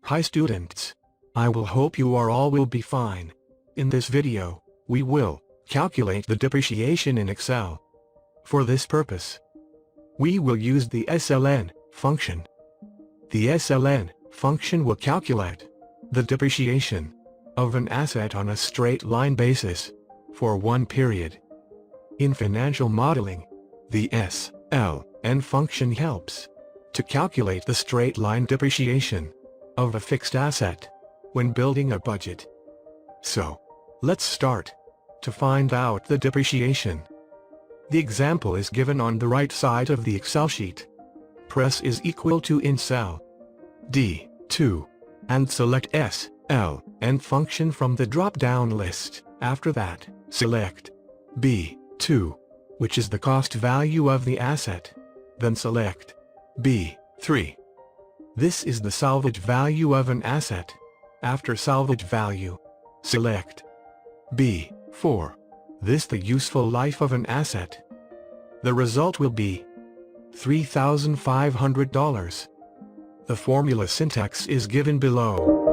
Hi students. I will hope you are all will be fine. In this video, we will calculate the depreciation in Excel. For this purpose, we will use the SLN function. The SLN function will calculate the depreciation of an asset on a straight line basis for one period. In financial modeling, the SLN function helps to calculate the straight line depreciation of a fixed asset when building a budget. So, let's start to find out the depreciation. The example is given on the right side of the Excel sheet. Press is equal to in cell D2 and select SLN function from the drop-down list. After that, select B2, which is the cost value of the asset. Then select B3. This is the salvage value of an asset. After salvage value, select B4. This the useful life of an asset. The result will be $3,500. The formula syntax is given below.